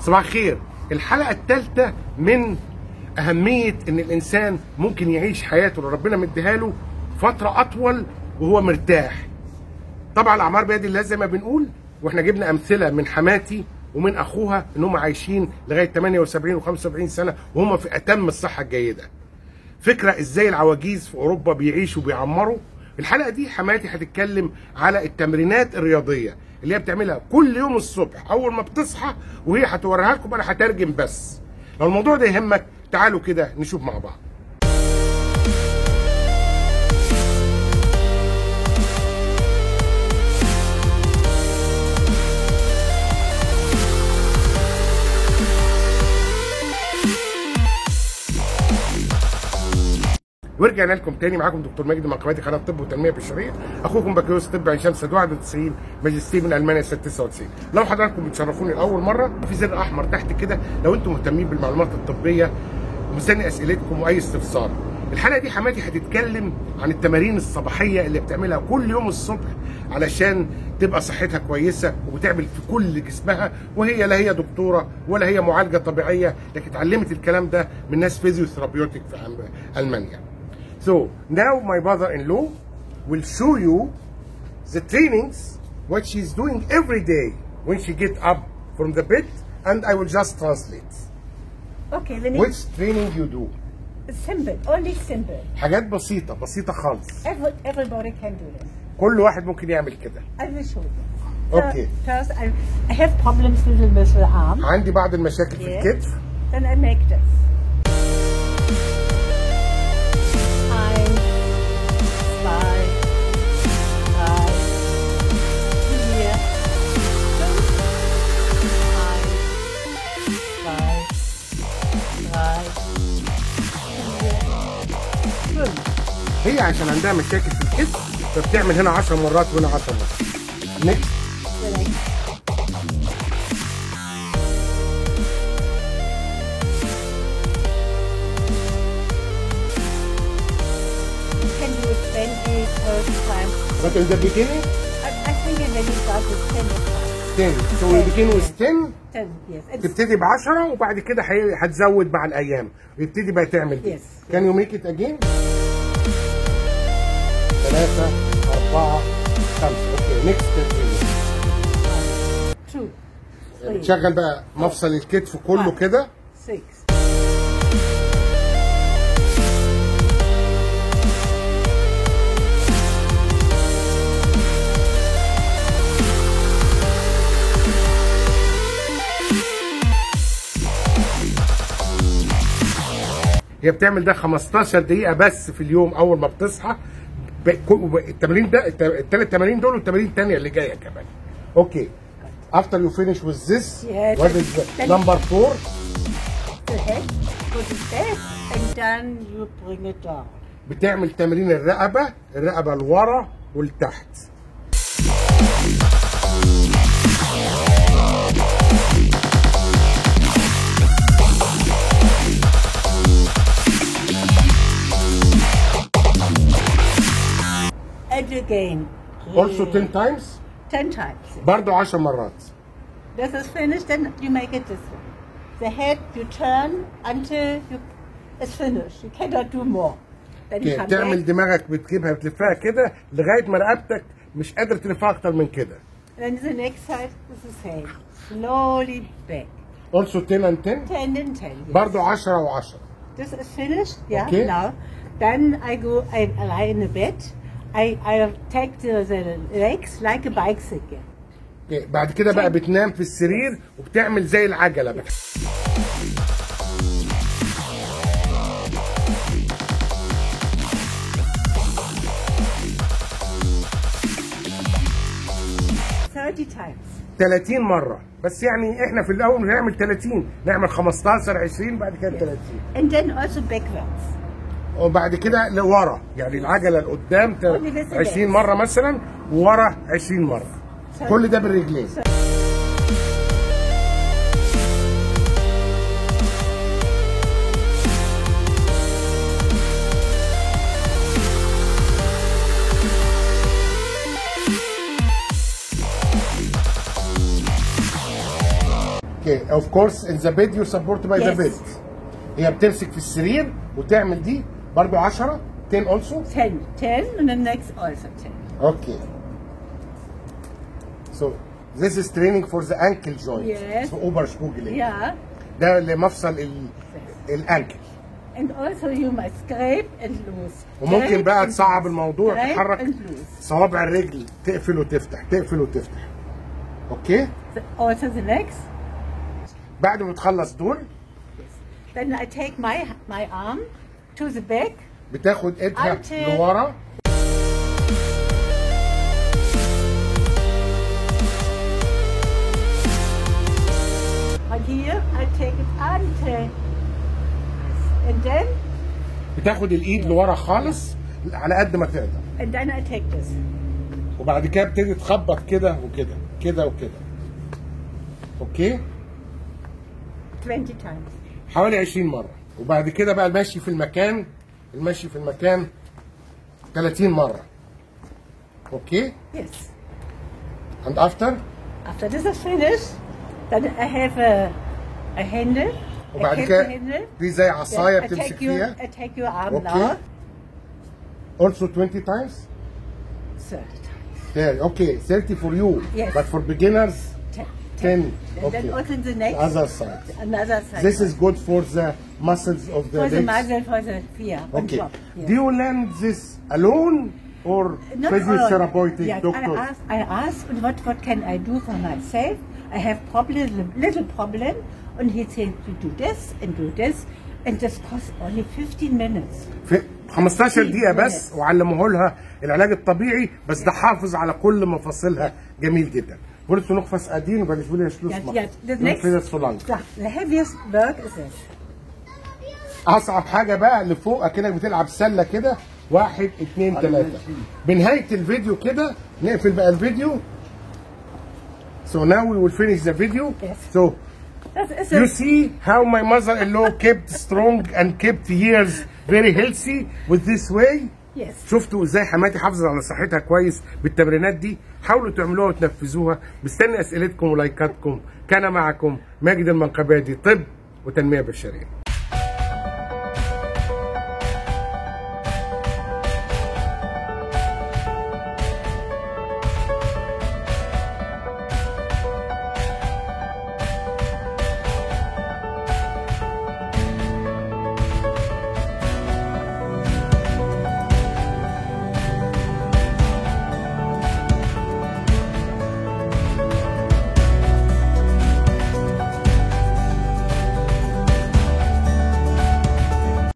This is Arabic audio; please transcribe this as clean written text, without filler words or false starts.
صباح الخير. الحلقة الثالثة من أهمية إن الإنسان ممكن يعيش حياته اللي ربنا مديها له فترة أطول وهو مرتاح. طبعا الأعمار بيد الله زي ما بنقول، وإحنا جبنا أمثلة من حماتي ومن أخوها إن هم عايشين لغاية 78 و75 سنة وهم في أتم الصحة الجيدة. فكرة إزاي العواجيز في أوروبا بيعيشوا وبيعمروا. الحلقة دي حماتي هتتكلم على التمرينات الرياضية اللي هي بتعملها كل يوم الصبح أول ما بتصحى، وهي هتوريها لكم. أنا هترجم بس. لو الموضوع ده يهمك تعالوا كده نشوف مع بعض. ورجعنا لكم تاني. معاكم دكتور مجدي مقاماتي، قناه طب وتنميه بشريه. اخوكم بكالوريوس طب عين شمس 91، ماجستير من المانيا سنه 99. لو حضراتكم بتشرفوني لاول مره، في زر احمر تحت كده لو انتم مهتمين بالمعلومات الطبيه ومستني اسئلتكم واي استفسار. الحلقه دي حماتي هتتكلم عن التمارين الصباحيه اللي بتعملها كل يوم الصبح علشان تبقى صحتها كويسه، وبتعمل في كل جسمها. وهي لا هي دكتوره ولا هي معالجه طبيعيه، لكن اتعلمت الكلام ده من ناس فيزيوثيرابيوتيك في المانيا. So now my mother-in-law will show you the trainings what she's doing every day when she get up from the bed, and I will just translate. Okay, which training you do? Simple, only simple. حاجات بسيطة خالص. Everybody can do this. كل واحد ممكن يعمل كده. I will show you. Okay. First, I have problems with the arm. عندي بعض المشاكل في الكتف. Then I make this. هي عشان عندها مشاكل في الكتف فبتعمل هنا 10 مرات وهنا 10 مرات. نكست. Can do it 20 times. But in the beginning? I think when you start with 10 times. 10. So we begin with 10. 10, yes. تبتدي ب 10 وبعد كده هتزود مع الأيام. يبتدي بقى تعمل دي. Yes. Can you make it again? 3 4 5. اوكي نكست. 2 3. تشغل بقى مفصل الكتف كله كده. 6. هي بتعمل ده 15 دقيقة بس في اليوم أول ما بتصحى. التمرين ده الثلاث تمارين دول والتمارين الثانية اللي جاية كمان. أوكي. After you finish with this, yes. what is number 4? The head, put it back, and then you bring it down. بتعمل تمرين الرقبة لورا ولتحت. And again. Also 10 times? 10 times. برضه 10 مرات. This is finished, then you make it this way. The head you turn until it's finished. You cannot do more. Then you come تعمل back. دماغك بتجيبها بتلفها كده لغاية ما رقبتك مش قادر تلفها أكتر من كده. Then the next side is the same. Slowly back. Also 10 and 10? 10 and 10. Yes. برضه 10 و10. This is finished. Yeah. Okay. Now, then I lie in the bed. I take the legs like a bicycle. بعد كده بقى بتنام في السرير وبتعمل زي العجلة بقى. times. 30 مرة بس. يعني احنا في الأول نعمل 30، نعمل 15 20 بعد كده 30. And then also backwards. وبعد كده لورا، يعني العجلة لقدام 20 مرة مثلا وورا 20 مرة. كل ده بالرجلين. اوكي Of course in the bed you support by the Yes. bed. هي بتمسك في السرير وتعمل دي برضو 10 10 also. 10 and the next also 10. Okay. So this is training for the ankle joint. Yes. For Oberschenkel. Yeah. ده لمفصل الانكل. And also you must scrape and loose. وممكن Scrape بقى and تصعب loose. الموضوع، Scrape تحرك and loose. صوابع الرجل، تقفل وتفتح تقفل وتفتح. اوكي؟ Also the next. بعد ما تخلص دول Then I take my arm to the back. بتاخد ايدها Until- لورا. And here I take it until. And then بتاخد الايد لورا خالص على قد ما تقدر. and then I take this. وبعد كده بتبتدي تخبط كده وكده كده وكده. اوكي؟ 20 times. حوالي 20 مرة. وبعد كده بقى المشي في المكان 30 مرة. اوكي؟ Yes. And after؟ After this is finished, then I have a handle. وبعد I keep كده the handle. دي زي عصاية I بتمسك take فيها. I take your arm Okay. now. Also 20 times? 30 times. 30. Okay, 30 for you. Yes. But for beginners, 10. 10. And Okay. then also the next. Other side. Another side. This is good for the muscles of the for the legs. muscle, for the fear. On Okay. top. Yes. Do you learn this alone or Not physiotherapeutic all. Yeah, doctor? I asked what can I do for myself? I have little problem, and he said you do this and do this, and this costs only 15 minutes. في 15 دقيقة بس وعلموه لها العلاج الطبيعي، بس ده حافظ على كل مفاصلها. جميل جدا. Wolltest du noch was addieren, weil ich will ja Schluss machen. Yeah, the Sonst next. wird das so lang. The heaviest work is this. أصعب حاجة بقى اللي فوق أكنك بتلعب سلة كده. 1 2 3. بنهاية الفيديو كده نقفل بقى الفيديو. So now we will finish the video. Yes. So That is you it. see how my mother-in-law kept strong and kept years very healthy with this way. Yes. شفتوا ازاي حماتي حافظت على صحتها كويس بالتمرينات دي؟ حاولوا تعملوها وتنفذوها. مستني اسئلتكم ولايكاتكم. كان معكم ماجد المنقبادي، طب وتنمية بشرية.